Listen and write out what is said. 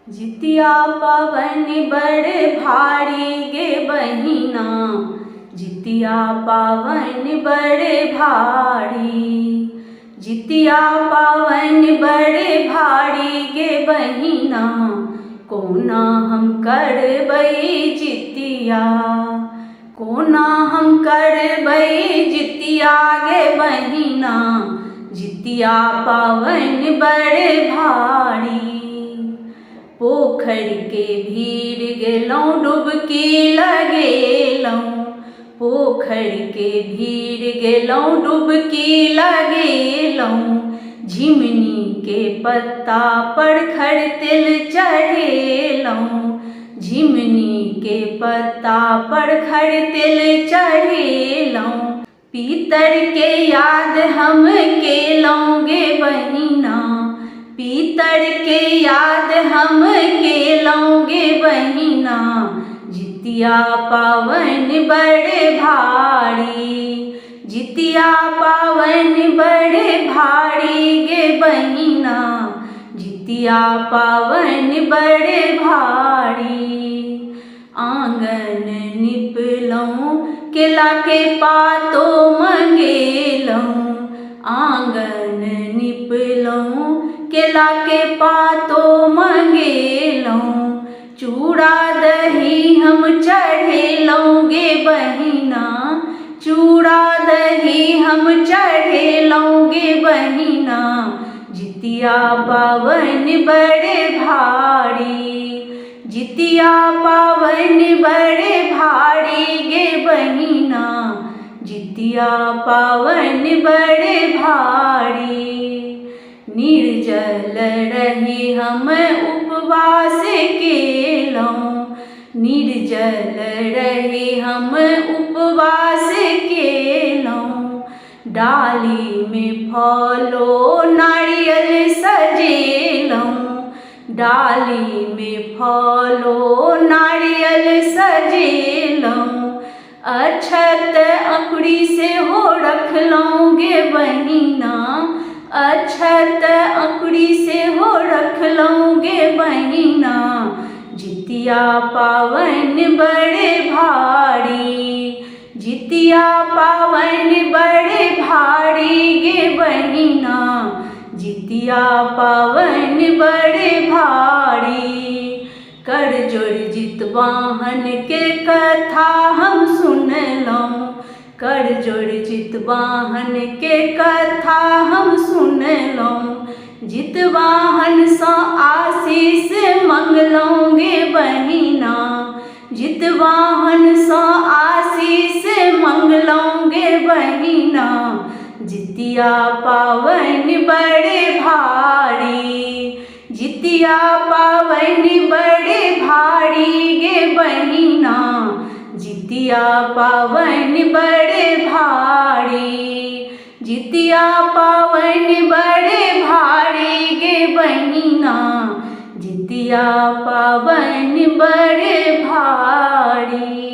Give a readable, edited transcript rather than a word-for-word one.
जितिया पावन बड़ भारी गे बहिना, जितिया पावन बड़ भारी। जितिया पावन बड़ भारी गे बहिना, कोना हम करबै जितिया, कोना हम करबै जितिया गे बहिना, जितिया पावन बड़ भारी। पोखर के भीड़ गेलौं डुबकी लगेलौं, पोखर के भीड़ गेलौं डुबकी लगेलौं। झिमनी के पत्ता पर खरतिल चढ़ेलौं, झिमनी के पत्ता पर खरतिल चढ़ेलौं। पीतर के याद हम केलौं गे बहिना, पीतर के याद हम केलौं गे बहिना, जितिया पावन बड़ भारी। जितिया पावन बड़ भारी गे बहिना, जितिया पावन बड़ भारी। आंगन निपलौं केला के पातो मंगेलौं, आंगन निपलौं केला के पातो मंगेलौं। चूड़ा दही हम चढ़ेलौं गे बहिना, चूड़ा दही हम चढ़ेलौं गे बहिना, जितिया पावन बड़ भारी। जितिया पावन बड़ भारी गे बहिना, जितिया पावन बड़ भारी। निर्जल रही हम उपवास केलौं, निर्जल रही हम उपवास केलौं। डाली में फलो नारियल सजेलौं, डाली में फलो नारियल सजेलौं। अक्षत अंकुरी से हो रखलौं गे बहिना, अक्षत अंकुरी से हो रखलौं गे बहिना, जितिया पावन बड़ भारी। जितिया पावन बड़ भारी गे बहिना, जितिया पावन बड़ भारी। कर जोड़ जितवाहन के कथा हम सुनलौं, कर जोड़ जितवाहन के कथा हम सुनलौं। जितवाहन सँ आशीष मंगलौं गे बहिना, जितवाहन सँ आशीष मंगलौं गे बहिना, जितिया पावन बड़ भारी। जितिया पावन बड़ भारी गे बहिना, जितिया पावन बड़ भारी। जितिया पावन बड़ भारी गे बहिना, जितिया पावन बड़ भारी।